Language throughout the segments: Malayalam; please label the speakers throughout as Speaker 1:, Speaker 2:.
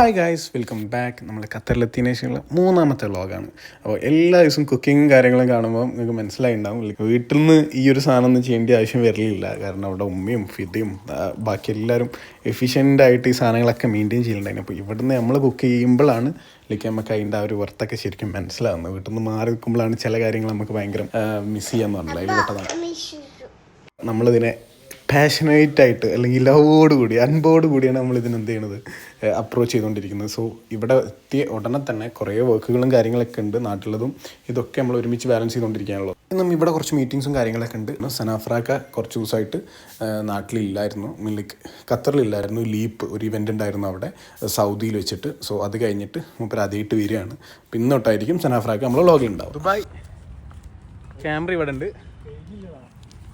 Speaker 1: Hi guys, welcome back. നമ്മൾ ഖത്തറിലെത്തിയതിനു ശേഷമുള്ള മൂന്നാമത്തെ വ്ളോഗാണ്. അപ്പോൾ എല്ലാ ദിവസവും കുക്കിങ്ങും കാര്യങ്ങളും കാണുമ്പോൾ നിങ്ങൾക്ക് മനസ്സിലായിട്ടുണ്ടാവും, വീട്ടിൽ നിന്ന് ഈ ഒരു സാധനം ഒന്നും ചെയ്യേണ്ട ആവശ്യം വരലില്ല. കാരണം അവിടെ ഉമ്മയും ഫിദയും ബാക്കി എല്ലാവരും എഫിഷ്യൻ്റായിട്ട് ഈ സാധനങ്ങളൊക്കെ മെയിൻറ്റെയിൻ ചെയ്യുന്നുണ്ടായിരുന്നു. അപ്പോൾ ഇവിടുന്ന് നമ്മൾ കുക്ക് ചെയ്യുമ്പോഴാണ് നമുക്ക് അതിൻ്റെ ആ ഒരു വർത്തൊക്കെ ശരിക്കും മനസ്സിലാവുന്നത്. വീട്ടിൽ നിന്ന് മാറി നിൽക്കുമ്പോഴാണ് ചില കാര്യങ്ങൾ നമുക്ക് ഭയങ്കര മിസ് ചെയ്യാന്ന് പറഞ്ഞില്ല. അതിൽ പെട്ടതാണ് നമ്മളിതിനെ പാഷനേറ്റായിട്ട് അല്ലെങ്കിൽ ലവോട് കൂടി അൻപോട് കൂടിയാണ് നമ്മൾ ഇതിന് എന്ത് ചെയ്യണത്, അപ്രോച്ച് ചെയ്തുകൊണ്ടിരിക്കുന്നത്. സോ ഇവിടെ എത്തിയ ഉടനെ തന്നെ കുറേ വർക്കുകളും കാര്യങ്ങളൊക്കെ ഉണ്ട്. നാട്ടിലതും ഇതൊക്കെ നമ്മൾ ഒരുമിച്ച് ബാലൻസ് ചെയ്തുകൊണ്ടിരിക്കുകയാണല്ലോ. ഇന്നും ഇവിടെ കുറച്ച് മീറ്റിങ്സും കാര്യങ്ങളൊക്കെ ഉണ്ട്. സനാഫ്രാക്ക കുറച്ച് ദിവസമായിട്ട് നാട്ടിലില്ലായിരുന്നു, ലൈക്ക് ഖത്തറിലില്ലായിരുന്നു. ലീപ്പ് ഒരു ഇവൻ്റ് ഉണ്ടായിരുന്നു അവിടെ സൗദിയിൽ വെച്ചിട്ട്. സോ അത് കഴിഞ്ഞിട്ട് മൂപ്പര് ആദ്യമായിട്ട് വരികയാണ്. പിന്നോട്ടായിരിക്കും സനാഫ്രാക്ക നമ്മൾ വ്ളോഗിലുണ്ടാവും. ദുബായ് ക്യാമറ ഇവിടെ ഉണ്ട്,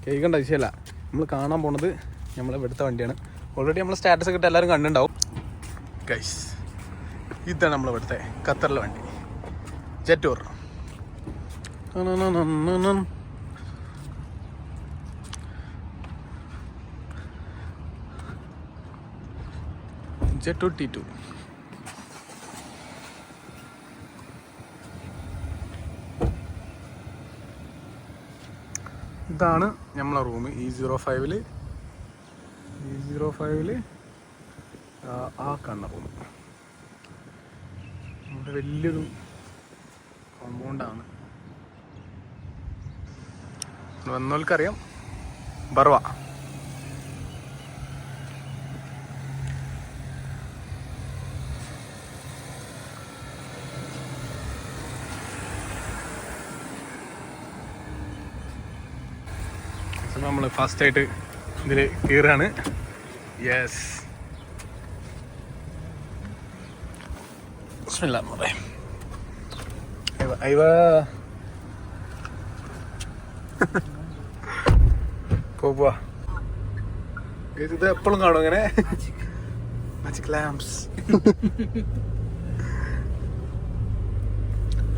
Speaker 1: കേൾക്കേണ്ട ആവശ്യമല്ല. നമ്മൾ കാണാൻ പോണത് നമ്മൾ ഇവിടുത്തെ വണ്ടിയാണ്. ഓൾറെഡി നമ്മൾ സ്റ്റാറ്റസ് ഒക്കെ ഇട്ട് എല്ലാവരും കണ്ടിട്ടുണ്ടാവും. ഗൈസ്, ഇതാണ് നമ്മൾ ഇവിടുത്തെ ഖത്തറിലെ വണ്ടി, ജെറ്റൂർ. ജെറ്റൂർ T2. ഇതാണ് നമ്മളെ റൂം. E05 ആ കാണുന്ന റൂം. നമ്മുടെ വലിയൊരു കോമ്പൗണ്ടാണ്. വന്നവർക്കറിയാം, ബർവ. നമ്മൾ ഫാസ്റ്റായിട്ട് ഇതിൽ കയറാണ്. യെസ്, പോവാ. ഇത് എപ്പോഴും കാണും ഇങ്ങനെ മാജിക് ലാംപ്സ്.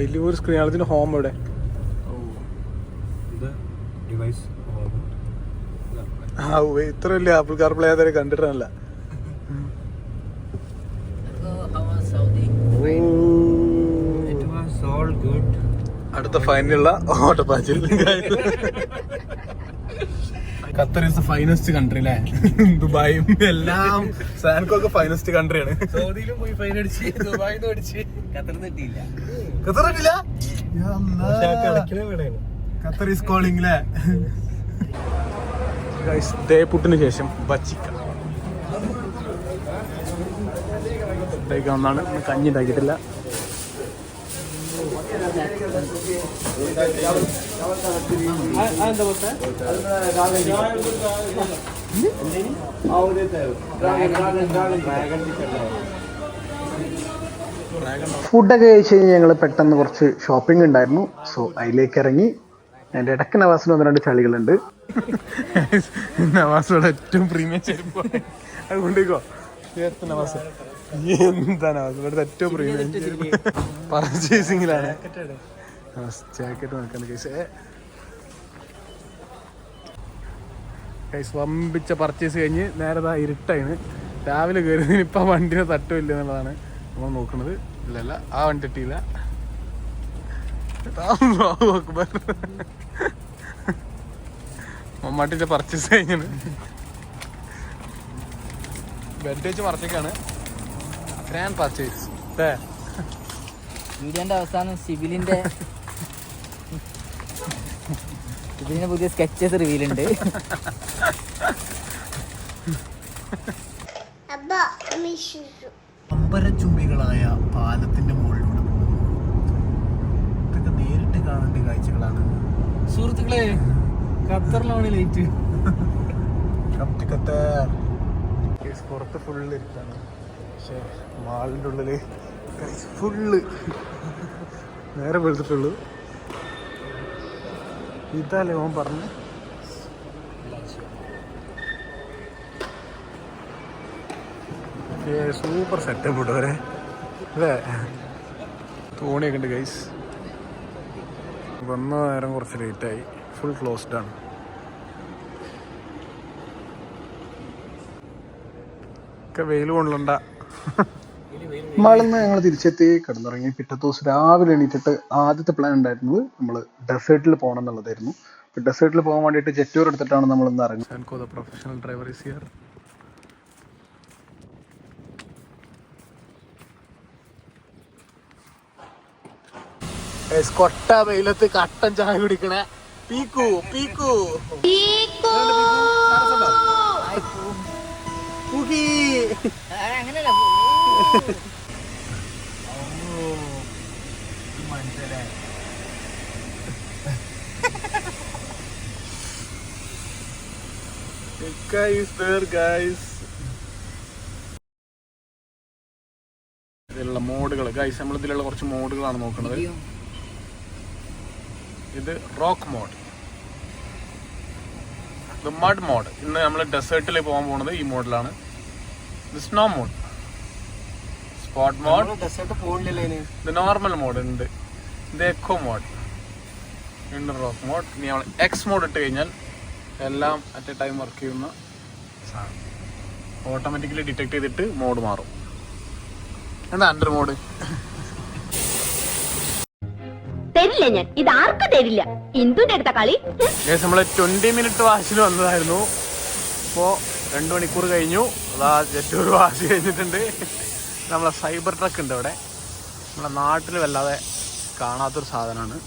Speaker 1: വലിയൊരു സ്ക്രീൻ. ഇതിന്റെ ഹോം ഇവിടെ. ഇത്ര വലിയ ആപ്പിൾ കാർപ്ലേ ആദ്യം കണ്ടിട്ടല്ല. അടുത്ത ഫൈനലുള്ള ഓട്ടപ്പാച്ചിൽ. Qatar is the finest country അല്ലേ? ദുബായും എല്ലാം സാൻകോക്കെ ഫൈനസ്റ്റ് കൺട്രിയാണ്. സൗദിയിലും പോയി ഫൈൻ അടിച്ച്, ദുബായിന്ന് അടിച്ച്, ഖത്തറിന് കിട്ടിയില്ല. ഖത്തർ ഈസ് കോളിംഗ് അല്ലേ? പുട്ടിന് ശേഷം ബച്ചിക്ക ഒന്നാണ്. കഞ്ഞി ഉണ്ടാക്കിയിട്ടില്ല. ഫുഡൊക്കെ കഴിച്ച് കഴിഞ്ഞ് ഞങ്ങൾ പെട്ടെന്ന് കുറച്ച് ഷോപ്പിംഗ് ഉണ്ടായിരുന്നു. സോ അതിലേക്ക് ഇറങ്ങി. എൻ്റെ ഇടയ്ക്ക് നവാസിന് 1-2 ചളികളുണ്ട്. നവാസോടെ ഏറ്റവും പ്രീമിയം ചെരുപ്പ് അതുകൊണ്ടേക്കോ. നവാസ് എന്താ നവാസ് ഇവിടുത്തെ ഏറ്റവും പ്രീമിയം പർച്ചേസിങ്ങിലാണ്. ജാക്കറ്റ് നോക്കാൻ കൈസ് വമ്പിച്ച പർച്ചേസ് കഴിഞ്ഞ് നേരെ ഇരുട്ടായിന്. രാവിലെ കയറിയതിന് ഇപ്പം വണ്ടിനെ തട്ടുമില്ല എന്നുള്ളതാണ് നമ്മൾ നോക്കുന്നത്. ഇല്ലല്ല, ആ വണ്ടി ഇട്ടില്ല. മമ്മാട്ടിന്റെ പർച്ചേസ് കഴിഞ്ഞാണ്. ബെഡ് വെച്ച് മറച്ചേക്കാണ്. Grand purchase.
Speaker 2: വീഡിയോന്റെ അവസാനം സിബിലിന്റെ പുതിയ സ്കെച്ചസ് റിവീലുണ്ട്.
Speaker 1: അമ്പരച്ചുംബികളായ പാലത്തിന്റെ മുകളിലൂടെ പോകുന്നു. ഇതൊക്കെ നേരിട്ട് കാണേണ്ട കാഴ്ചകളാണ്
Speaker 2: സുഹൃത്തുക്കളെ. ഖത്തറിലാണ് ലൈറ്റ്.
Speaker 1: പുറത്ത് ഫുള്ള് ഇരിക്കാണ്. പക്ഷെ മാളിൻ്റെ ഉള്ളില് ഫുള്ള് നേരെ വെളുത്തിട്ടുള്ളൂ. ഇതല്ലേ ഓൻ പറഞ്ഞു. സൂപ്പർ സെറ്റപ്പ് ഇട്ട് വരെ അല്ലേ? തോണിയൊക്കെ ഉണ്ട് ഗൈസ്. വന്ന നേരം കുറച്ച് ലേറ്റായി. ഫുൾ ക്ലോസ്ഡ് ആണ്. ഒക്കെ വെയിൽ കൊള്ളണ്ട. മളന്ന് ഞങ്ങൾ തിരിച്ചെത്തി കിടന്നുറങ്ങി. പിറ്റത്തെ ദിവസം രാവിലെ എണീറ്റിട്ട് ആദ്യത്തെ പ്ലാൻ ഉണ്ടായിരുന്നത് നമ്മൾ ഡെസേർട്ടിൽ പോകണം എന്നുള്ളതായിരുന്നു. ഡെസേർട്ടിൽ പോകാൻ വേണ്ടിയിട്ട് ജെറ്റ് ടൂർ എടുത്തിട്ടാണ് നമ്മൾ ഇന്ന് ഇറങ്ങുന്നത്. Professional driver is here. കൊട്ട വെയിലത്ത് കട്ടൻ ചായ കുടിക്കണേ പീക്കു പീക്കു
Speaker 2: അങ്ങനെയല്ല മനസ്സിലായി.
Speaker 1: ഇതിലുള്ള മോഡുകൾ ഗൈസ്, നമ്മൾ ഇതിലുള്ള കുറച്ച് മോഡുകളാണ് നോക്കുന്നത്. ഇത് റോക്ക് മോഡ്, ഇത് മഡ് മോഡ്. ഇന്ന് നമ്മൾ ഡെസേർട്ടിൽ പോകാൻ പോകുന്നത് ഈ മോഡിലാണ്. ഇത് സ്നോ മോഡ്, സ്പോട്ട് മോഡ്, ഇത് നോർമൽ മോഡ് ഉണ്ട്, ഇത് എക്കോ മോഡ്, വീണ്ടും റോക്ക് മോഡ്. ഇനി നമ്മൾ എക്സ് മോഡ് ഇട്ട് കഴിഞ്ഞാൽ എല്ലാം അറ്റ് എ ടൈം വർക്ക് ചെയ്യുന്ന സാധനം ഓട്ടോമാറ്റിക്കലി ഡിറ്റക്ട് ചെയ്തിട്ട് മോഡ് മാറും. എന്താ അണ്ടർ മോഡ്
Speaker 3: തരില്ല, ഞാൻ ഇത് ആർക്കും തരില്ല. ഇന്ദുന്റെ അടുത്ത കളി.
Speaker 1: നമ്മള് 20 മിനിറ്റ് വാശിൽ വന്നതായിരുന്നു. ഇപ്പോ 2 മണിക്കൂർ കഴിഞ്ഞു. അതാ ജെറ്റ് ഒരു വാശി കഴിഞ്ഞിട്ടുണ്ട്. നമ്മളെ സൈബർ ട്രക്ക് ഉണ്ട് ഇവിടെ. നമ്മളെ നാട്ടിൽ വല്ലാതെ കാണാത്തൊരു സാധനമാണ്.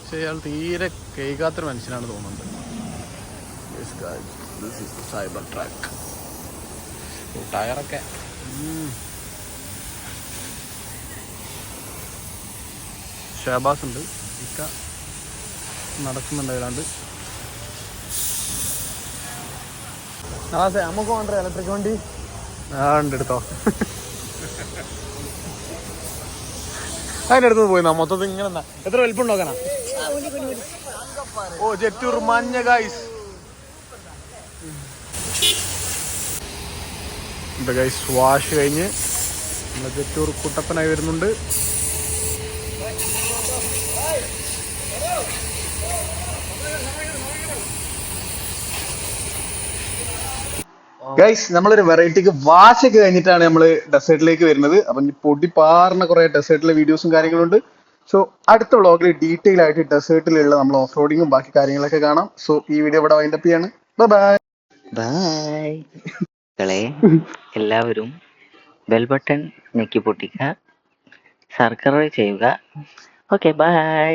Speaker 1: പക്ഷെ അയാൾ തീരെ കേൾക്കാത്തൊരു മനുഷ്യനാണ് തോന്നുന്നുണ്ട്. സൈബർ ട്രക്ക് ടയറൊക്കെ ഷാബാസ് ഉണ്ട്, ഇക്ക നടക്കുന്നുണ്ട്. അതിലാണ്ട് നമുക്ക് വേണ്ട ഇലക്ട്രിക് വണ്ടി ഉണ്ട്, എടുത്തോ. അതിൻ്റെ അടുത്ത് പോയി മൊത്തത്തിൽ ഇങ്ങനെ എത്ര വലിപ്പം നോക്കാനാ. ഓ ജെറ്റൂർ മഞ്ഞ ഗൈസ്. എന്താ ഗൈസ്, വാഷ് കഴിഞ്ഞ് നമ്മുടെ ജെറ്റൂർ കുട്ടപ്പനായി വരുന്നുണ്ട്. ഗൈസ്, നമ്മളൊരു വെറൈറ്റിക്ക് വാശൊക്കെ കഴിഞ്ഞിട്ടാണ് നമ്മൾ ഡെസേർട്ടിലേക്ക് വരുന്നത്. അപ്പം പൊടി പാറുന്ന കുറെ ഡെസേർട്ടിലെ വീഡിയോസും കാര്യങ്ങളുണ്ട്. സോ അടുത്ത വ്ളോഗിൽ ഡീറ്റെയിൽ ആയിട്ട് ഡെസേർട്ടിലുള്ള നമ്മൾ ഓഫ് റോഡിങ്ങും ബാക്കി കാര്യങ്ങളൊക്കെ കാണാം. സോ ഈ വീഡിയോ ഇവിടെ വൈൻഡപ്പ് ചെയ്യാണ്. Bye
Speaker 4: bye. എല്ലാവരും ബെൽ ബട്ടൺ ഞെക്കി പൊട്ടിക്കുക, സബ്സ്ക്രൈബ് ചെയ്യുക. Okay, by.